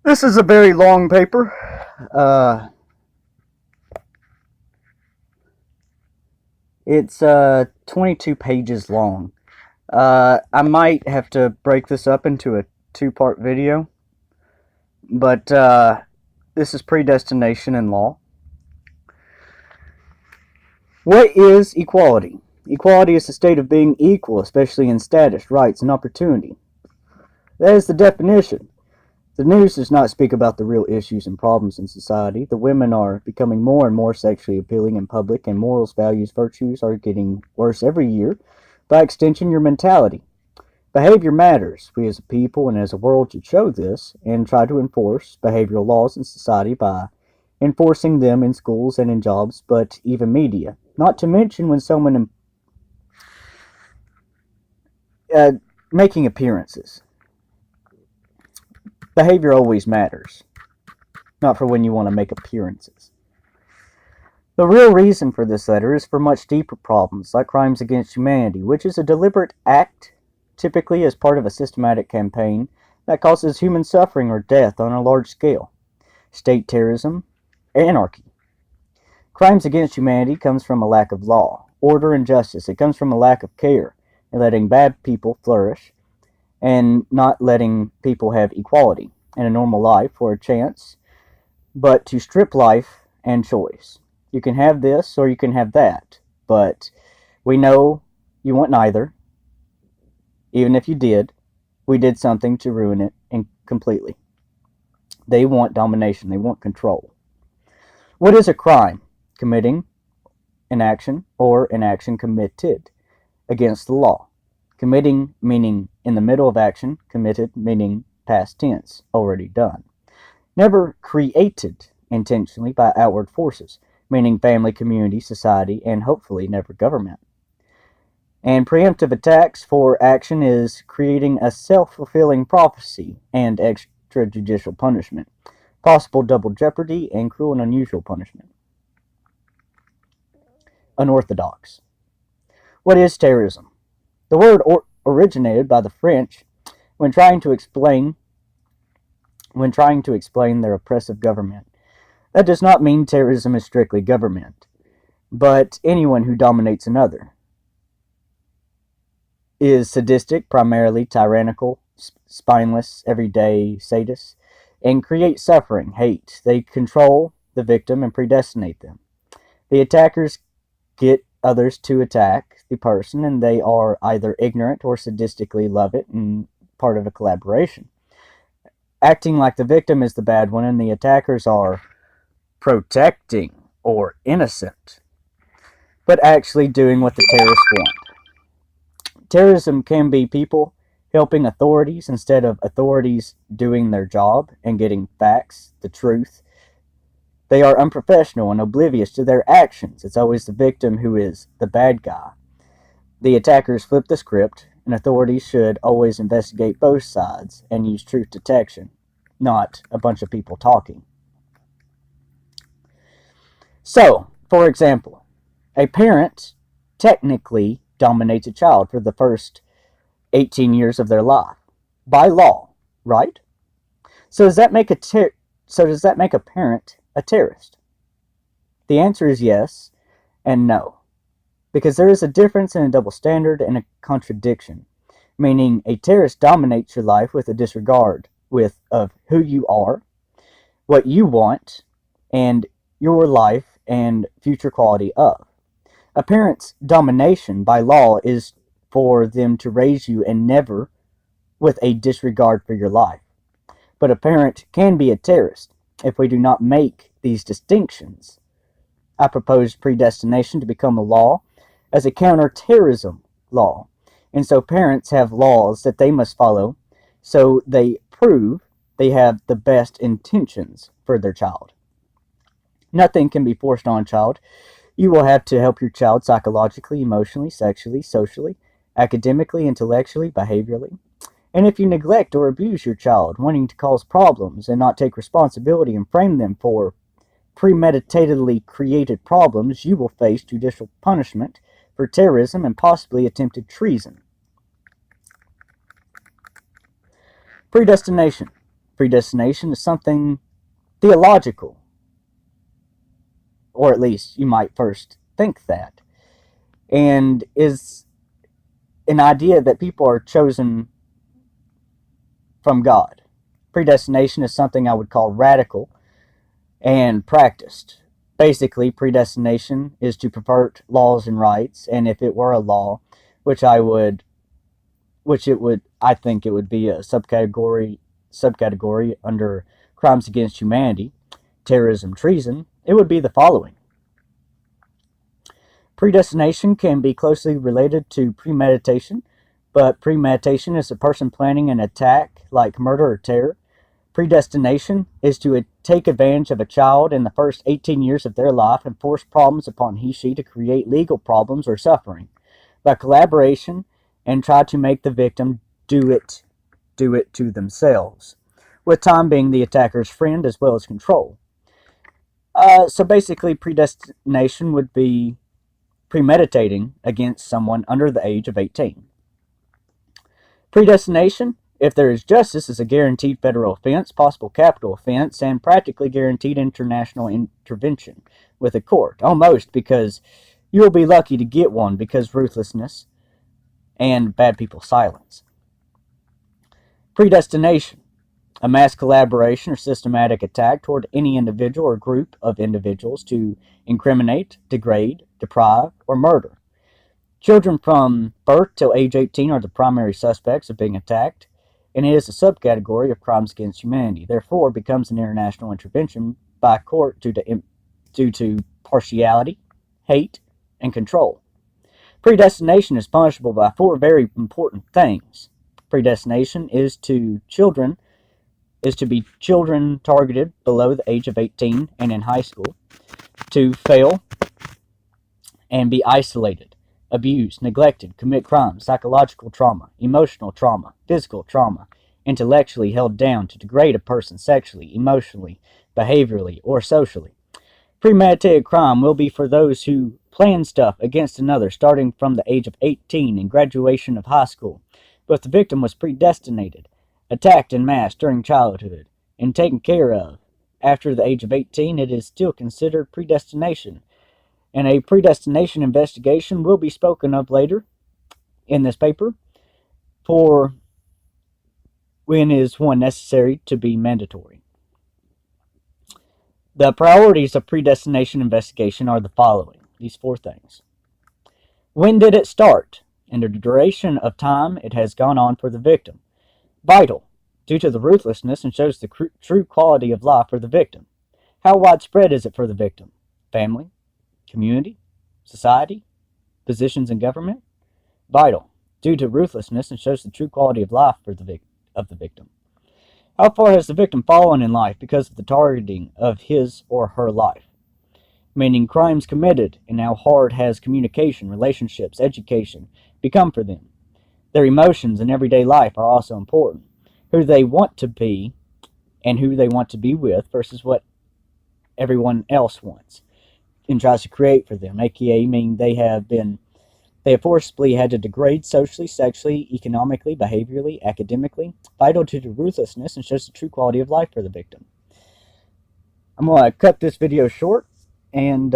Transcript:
This is a very long paper. It's 22 pages long. I might have to break this up into a two-part video, but this is predestination in law. What is equality? Equality is the state of being equal, especially in status, rights, and opportunity. That is the definition. The news does not speak about the real issues and problems in society. The women are becoming more and more sexually appealing in public, and morals, values, virtues are getting worse every year. By extension, your mentality. Behavior matters. We as a people and as a world should show this and try to enforce behavioral laws in society by enforcing them in schools and in jobs, but even media. Not to mention when someone making appearances. Behavior always matters, not for when you want to make appearances. The real reason for this letter is for much deeper problems, like crimes against humanity, which is a deliberate act, typically as part of a systematic campaign, that causes human suffering or death on a large scale. State terrorism, anarchy. Crimes against humanity comes from a lack of law, order, and justice. It comes from a lack of care and letting bad people flourish, and not letting people have equality in a normal life or a chance, but to strip life and choice. You can have this or you can have that, but we know you want neither. Even if you did, we did something to ruin it completely. They want domination. They want control. What is a crime? Committing an action or an action committed against the law. Committing meaning in the middle of action, committed meaning past tense, already done. Never created intentionally by outward forces, meaning family, community, society, and hopefully never government. And preemptive attacks for action is creating a self-fulfilling prophecy and extrajudicial punishment, possible double jeopardy, and cruel and unusual punishment. Unorthodox. What is terrorism? The word originated by the French when trying to explain their oppressive government. That does not mean terrorism is strictly government, but anyone who dominates another is sadistic, primarily tyrannical, spineless, everyday sadists, and create suffering, hate. They control the victim and predestinate them. The attackers get others to attack the person, and they are either ignorant or sadistically love it and part of a collaboration. Acting like the victim is the bad one, and the attackers are protecting or innocent, but actually doing what the terrorists want. Terrorism can be people helping authorities instead of authorities doing their job and getting facts, the truth. They are unprofessional and oblivious to their actions. It's always the victim who is the bad guy. The attackers flip the script, and authorities should always investigate both sides and use truth detection, not a bunch of people talking. So, for example, a parent technically dominates a child for the first 18 years of their life by law, right? So does that make a parent a terrorist? The answer is yes and no, because there is a difference in a double standard and a contradiction, meaning a terrorist dominates your life with a disregard of who you are, what you want, and your life and future quality of. A parent's domination by law is for them to raise you and never with a disregard for your life. But a parent can be a terrorist if we do not make these distinctions. I propose predestination to become a law as a counter-terrorism law. And so parents have laws that they must follow so they prove they have the best intentions for their child. Nothing can be forced on a child. You will have to help your child psychologically, emotionally, sexually, socially, academically, intellectually, behaviorally. And if you neglect or abuse your child, wanting to cause problems and not take responsibility and frame them for premeditatedly created problems, you will face judicial punishment for terrorism and possibly attempted treason. Predestination. Predestination is something theological, or at least you might first think that, and is an idea that people are chosen from God. Predestination is something I would call radical and practiced. Basically, predestination is to pervert laws and rights, and if it were a law, which I think it would be a subcategory under crimes against humanity, terrorism, treason, it would be the following. Predestination can be closely related to premeditation, but premeditation is a person planning an attack like murder or terror. Predestination is to take advantage of a child in the first 18 years of their life and force problems upon he/she to create legal problems or suffering by collaboration and try to make the victim do it to themselves, with time being the attacker's friend as well as control. So basically, predestination would be premeditating against someone under the age of 18. Predestination, if there is justice, is a guaranteed federal offense, possible capital offense, and practically guaranteed international intervention with a court. Almost, because you will be lucky to get one because ruthlessness and bad people's silence. Predestination, a mass collaboration or systematic attack toward any individual or group of individuals to incriminate, degrade, deprive, or murder. Children from birth till age 18 are the primary suspects of being attacked, and it is a subcategory of crimes against humanity. Therefore, becomes an international intervention by court due to partiality, hate, and control. Predestination is punishable by 4 very important things. Predestination is to be children targeted below the age of 18 and in high school, to fail and be isolated, abused, neglected, commit crimes, psychological trauma, emotional trauma, physical trauma, intellectually held down, to degrade a person sexually, emotionally, behaviorally, or socially. Premeditated crime will be for those who plan stuff against another starting from the age of 18 and graduation of high school, but the victim was predestinated, attacked en masse during childhood, and taken care of. After the age of 18, it is still considered predestination, and a predestination investigation will be spoken of later in this paper for when is one necessary to be mandatory. The priorities of predestination investigation are the following, these 4 things. When did it start? And the duration of time it has gone on for the victim. Vital, due to the ruthlessness and shows the true quality of life for the victim. How widespread is it for the victim? Family, community, society, positions in government? Vital, due to ruthlessness and shows the true quality of life for the victim. How far has the victim fallen in life because of the targeting of his or her life? Meaning crimes committed, and how hard has communication, relationships, education become for them. Their emotions in everyday life are also important. Who they want to be and who they want to be with versus what everyone else wants and tries to create for them, aka meaning they have forcibly had to degrade socially, sexually, economically, behaviorally, academically, vital to the ruthlessness and shows the true quality of life for the victim. I'm going to cut this video short and